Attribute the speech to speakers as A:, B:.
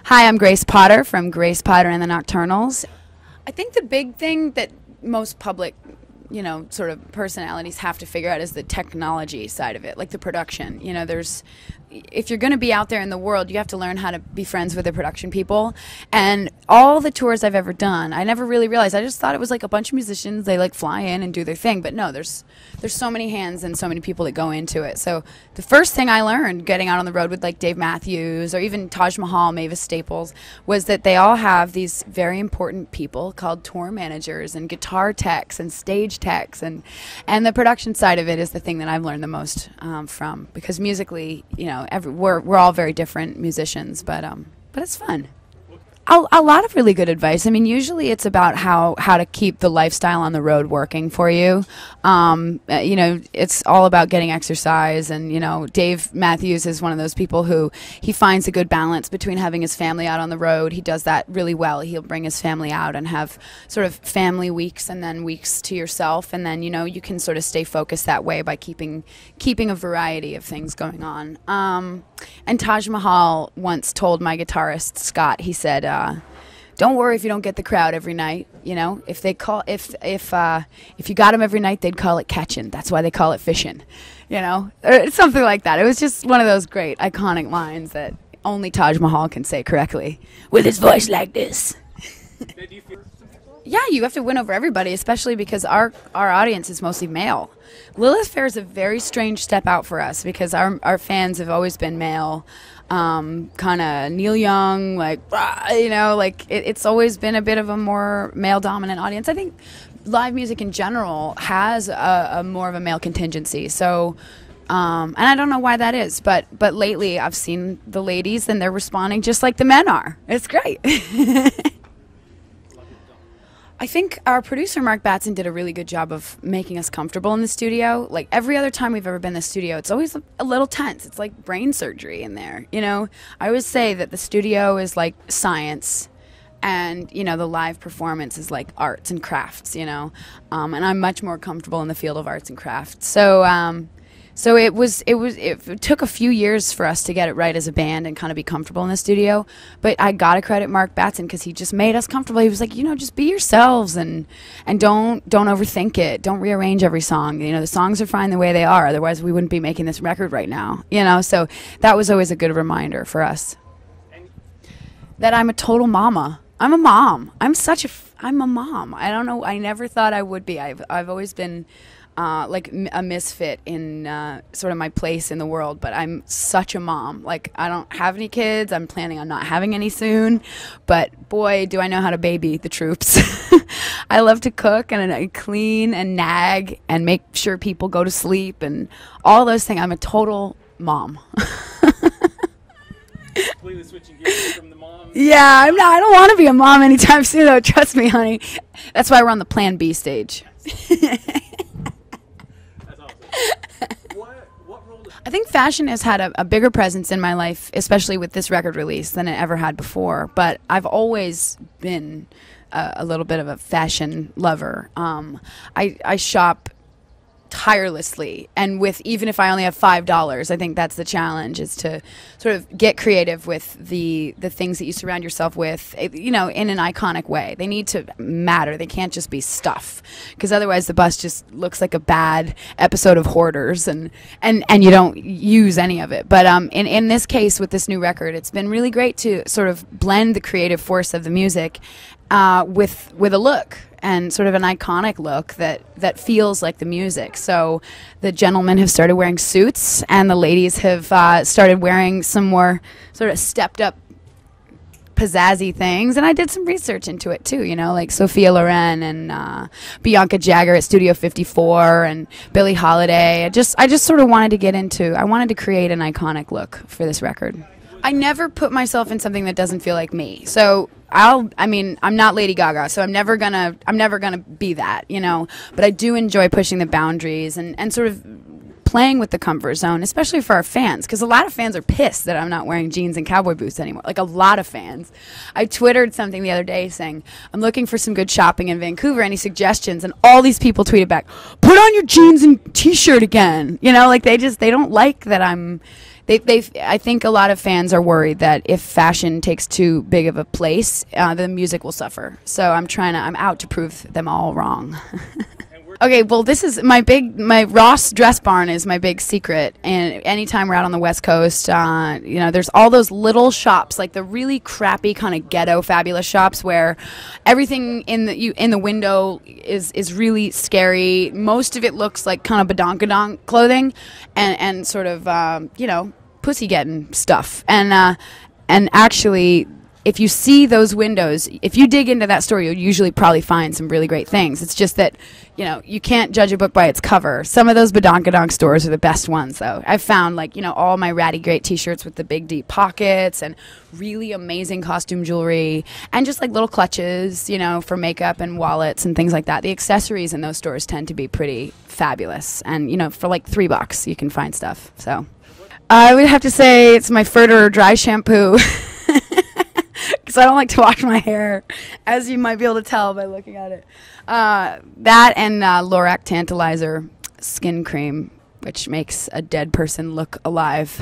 A: Hi, I'm Grace Potter from Grace Potter and the Nocturnals. I think the big thing that most public, sort of personalities have to figure out is the technology side of it, like the production. If you're going to be out there in the world, you have to learn how to be friends with the production people. And all the tours I've ever done, I never really realized. I just thought it was like a bunch of musicians. They like fly in and do their thing. But no, there's so many hands and so many people that go into it. So the first thing I learned getting out on the road with like Dave Matthews or even Taj Mahal, Mavis Staples, was that they all have these very important people called tour managers and guitar techs and stage techs. And the production side of it is the thing that I've learned the most from. Because musically, we're all very different musicians, but it's fun. A lot of really good advice. I mean, usually it's about how to keep the lifestyle on the road working for you. It's all about getting exercise. And, Dave Matthews is one of those people who he finds a good balance between having his family out on the road. He does that really well. He'll bring his family out and have sort of family weeks and then weeks to yourself. And then, you can sort of stay focused that way by keeping a variety of things going on. And Taj Mahal once told my guitarist, Scott, he said, don't worry if you don't get the crowd every night. If they call, if you got them every night, they'd call it catching. That's why they call it fishing, or something like that. It was just one of those great iconic lines that only Taj Mahal can say correctly with his voice like this. Yeah, you have to win over everybody, especially because our audience is mostly male. Lilith Fair is a very strange step out for us because our fans have always been male, kind of Neil Young, it's always been a bit of a more male-dominant audience. I think live music in general has a more of a male contingency. So, and I don't know why that is, but lately I've seen the ladies and they're responding just like the men are. It's great. I think our producer, Mark Batson, did a really good job of making us comfortable in the studio. Like, every other time we've ever been in the studio, it's always a little tense. It's like brain surgery in there, I always say that the studio is like science and, the live performance is like arts and crafts, and I'm much more comfortable in the field of arts and crafts. So it took a few years for us to get it right as a band and kind of be comfortable in the studio. But I gotta credit Mark Batson because he just made us comfortable. He was like, just be yourselves and don't overthink it. Don't rearrange every song. The songs are fine the way they are. Otherwise, we wouldn't be making this record right now. So that was always a good reminder for us. That I'm a total mama. I'm a mom. I'm a mom. I don't know. I never thought I would be. I've always been like a misfit in sort of my place in the world, but I'm such a mom. Like, I don't have any kids. I'm planning on not having any soon, but boy, do I know how to baby the troops. I love to cook and clean and nag and make sure people go to sleep and all those things. I'm a total mom.
B: Completely switching gears from the mom.
A: Yeah, I don't want to be a mom anytime soon, though. Trust me, honey. That's why we're on the Plan B stage. I think fashion has had a bigger presence in my life, especially with this record release, than it ever had before. But I've always been a little bit of a fashion lover. I shop tirelessly, and even if I only have $5, I think that's the challenge, is to sort of get creative with the things that you surround yourself with, in an iconic way. They need to matter. They can't just be stuff, because otherwise the bus just looks like a bad episode of Hoarders, and you don't use any of it. But in this case, with this new record, it's been really great to sort of blend the creative force of the music with a look, and sort of an iconic look that feels like the music. So the gentlemen have started wearing suits, and the ladies have started wearing some more sort of stepped up pizzazzy things. And I did some research into it too, like Sophia Loren and Bianca Jagger at Studio 54 and Billie Holiday. I just sort of wanted to create an iconic look for this record. I never put myself in something that doesn't feel like me. So I'm not Lady Gaga, so I'm never gonna be that, But I do enjoy pushing the boundaries and sort of playing with the comfort zone, especially for our fans, because a lot of fans are pissed that I'm not wearing jeans and cowboy boots anymore. Like, a lot of fans. I twittered something the other day saying, I'm looking for some good shopping in Vancouver. Any suggestions? And all these people tweeted back, put on your jeans and t-shirt again. They don't like that I'm I think a lot of fans are worried that if fashion takes too big of a place, the music will suffer. So I'm out to prove them all wrong. Okay, well, this is my Ross dress barn is my big secret. And anytime we're out on the West Coast, there's all those little shops, like the really crappy kind of ghetto fabulous shops where everything in the window is really scary. Most of it looks like kind of badonkadonk clothing and sort of, pussy getting stuff. And actually, if you see those windows, if you dig into that store, you'll usually probably find some really great things. It's just that, you can't judge a book by its cover. Some of those badonkadonk stores are the best ones, though. I've found, all my ratty great T-shirts with the big deep pockets and really amazing costume jewelry and just little clutches, for makeup and wallets and things like that. The accessories in those stores tend to be pretty fabulous. And, for $3 you can find stuff. So I would have to say it's my Furter dry shampoo. Because I don't like to wash my hair, as you might be able to tell by looking at it. That and Lorac Tantalizer skin cream, which makes a dead person look alive.